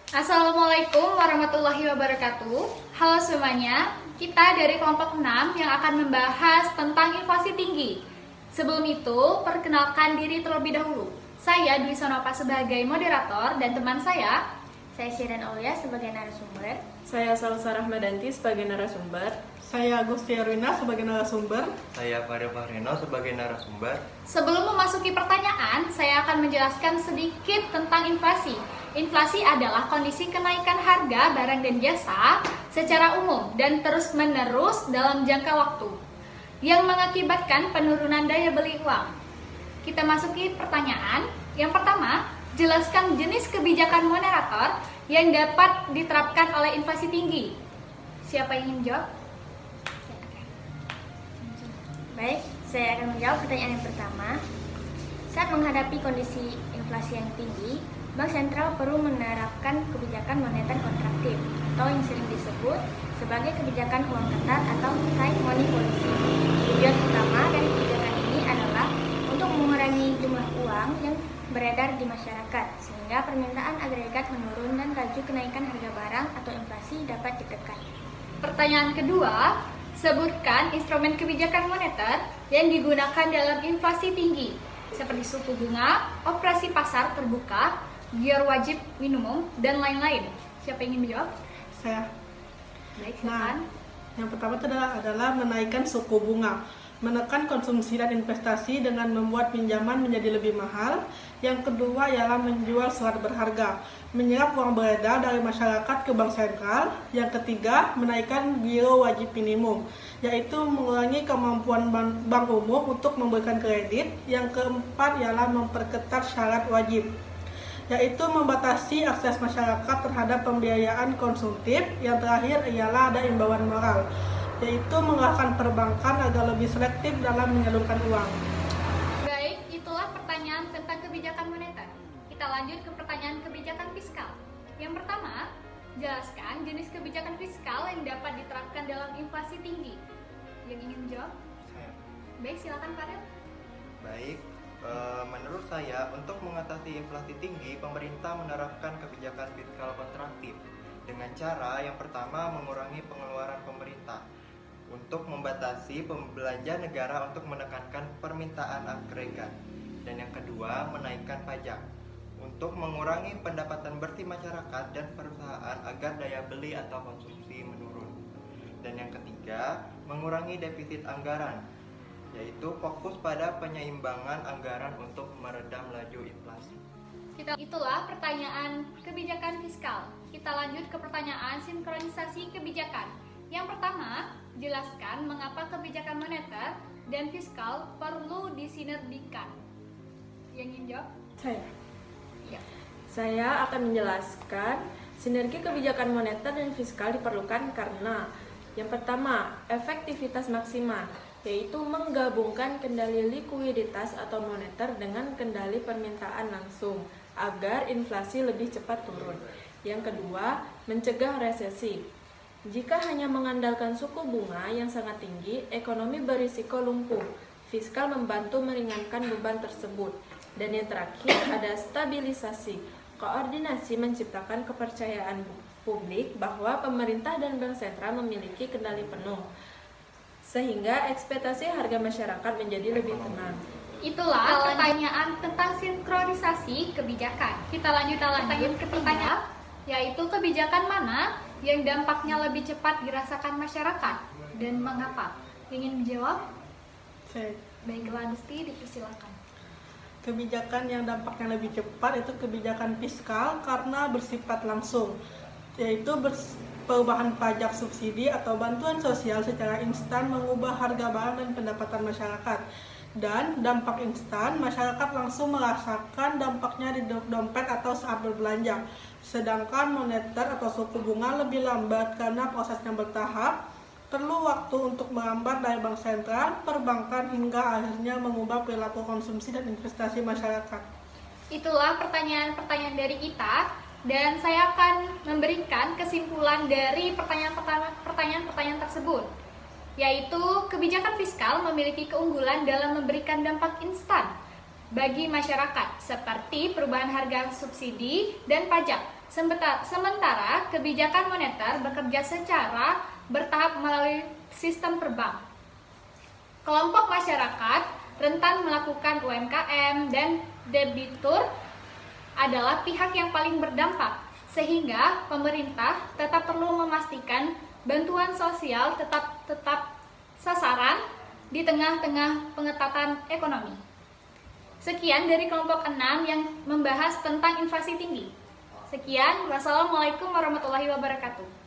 Assalamualaikum warahmatullahi wabarakatuh. Halo semuanya, kita dari kelompok 6 yang akan membahas tentang inflasi tinggi. Sebelum itu, perkenalkan diri terlebih dahulu. Saya Dwi Sonopa sebagai moderator dan teman saya Syiren Aulia sebagai narasumber. Saya Salsa Rahmadanti sebagai narasumber. Saya Agusti Erwina sebagai narasumber. Saya Farid Fahrino sebagai narasumber. Sebelum memasuki pertanyaan, saya akan menjelaskan sedikit tentang inflasi. Inflasi adalah kondisi kenaikan harga barang dan jasa secara umum dan terus-menerus dalam jangka waktu yang mengakibatkan penurunan daya beli uang. Kita masuki pertanyaan. Yang pertama, jelaskan jenis kebijakan moderator yang dapat diterapkan oleh inflasi tinggi. Siapa yang ingin jawab? Baik, saya akan menjawab pertanyaan yang pertama. Saat menghadapi kondisi inflasi yang tinggi, Bank Sentral perlu menerapkan kebijakan moneter kontraktif atau yang sering disebut sebagai kebijakan uang ketat atau tight money policy. Tujuan utama dari kebijakan ini adalah untuk mengurangi jumlah uang yang beredar di masyarakat sehingga permintaan agregat menurun dan laju kenaikan harga barang atau inflasi dapat ditekan. Pertanyaan kedua, sebutkan instrumen kebijakan moneter yang digunakan dalam inflasi tinggi seperti suku bunga, operasi pasar terbuka, gior wajib minimum, dan lain-lain. Siapa yang ingin menjawab? Saya. Baik, silakan. Yang pertama itu adalah menaikkan suku bunga, menekan konsumsi dan investasi dengan membuat pinjaman menjadi lebih mahal. Yang kedua ialah menjual surat berharga, menyerap uang beredar dari masyarakat ke bank sentral. Yang ketiga, menaikkan giro wajib minimum, yaitu mengurangi kemampuan bank umum untuk memberikan kredit. Yang keempat ialah memperketat syarat wajib, yaitu membatasi akses masyarakat terhadap pembiayaan konsumtif. Yang terakhir ialah ada imbauan moral, yaitu mengarahkan perbankan agar lebih selektif dalam menyalurkan uang. Baik, itulah pertanyaan tentang kebijakan moneter. Kita lanjut ke pertanyaan kebijakan fiskal. Yang pertama, jelaskan jenis kebijakan fiskal yang dapat diterapkan dalam inflasi tinggi. Yang ingin menjawab? Saya. Baik, silakan Farel. Baik, menurut saya untuk mengatasi inflasi tinggi, pemerintah menerapkan kebijakan fiskal kontraktif dengan cara yang pertama mengurangi pengeluaran pemerintah untuk membatasi pembelanja negara untuk menekankan permintaan agregat, dan yang kedua menaikkan pajak untuk mengurangi pendapatan bersih masyarakat dan perusahaan agar daya beli atau konsumsi menurun, dan yang ketiga mengurangi defisit anggaran, yaitu fokus pada penyeimbangan anggaran untuk meredam laju inflasi. Itulah pertanyaan kebijakan fiskal. Kita lanjut ke pertanyaan sinkronisasi kebijakan. Yang pertama, jelaskan mengapa kebijakan moneter dan fiskal perlu disinergikan. Yang ingin jawab? Saya. Iya. Saya akan menjelaskan sinergi kebijakan moneter dan fiskal diperlukan karena yang pertama, efektivitas maksimal, yaitu menggabungkan kendali likuiditas atau moneter dengan kendali permintaan langsung agar inflasi lebih cepat turun. Yang kedua, mencegah resesi. Jika hanya mengandalkan suku bunga yang sangat tinggi, ekonomi berisiko lumpuh. Fiskal membantu meringankan beban tersebut. Dan yang terakhir ada stabilisasi. Koordinasi menciptakan kepercayaan publik bahwa pemerintah dan bank sentral memiliki kendali penuh, sehingga ekspektasi harga masyarakat menjadi lebih tenang. Itulah pertanyaan tentang sinkronisasi kebijakan. Kita lanjut ke pertanyaan, yaitu kebijakan mana yang dampaknya lebih cepat dirasakan masyarakat dan mengapa? Ingin menjawab? Saya. Baiklah, Gusti, dipersilakan. Kebijakan yang dampaknya lebih cepat itu kebijakan fiskal karena bersifat langsung, yaitu perubahan pajak subsidi atau bantuan sosial secara instan mengubah harga barang dan pendapatan masyarakat. Dan dampak instan, masyarakat langsung merasakan dampaknya di dompet atau saat berbelanja. Sedangkan moneter atau suku bunga lebih lambat karena prosesnya bertahap, perlu waktu untuk merambat dari bank sentral, perbankan hingga akhirnya mengubah perilaku konsumsi dan investasi masyarakat. Itulah pertanyaan-pertanyaan dari kita, dan saya akan memberikan kesimpulan dari pertanyaan-pertanyaan tersebut, yaitu kebijakan fiskal memiliki keunggulan dalam memberikan dampak instan bagi masyarakat seperti perubahan harga subsidi dan pajak. Sementara kebijakan moneter bekerja secara bertahap melalui sistem perbank. Kelompok masyarakat rentan melakukan UMKM dan debitur adalah pihak yang paling berdampak, sehingga pemerintah tetap perlu memastikan bantuan sosial tetap sasaran di tengah-tengah pengetatan ekonomi. Sekian dari kelompok 6 yang membahas tentang inflasi tinggi. Sekian, wassalamualaikum warahmatullahi wabarakatuh.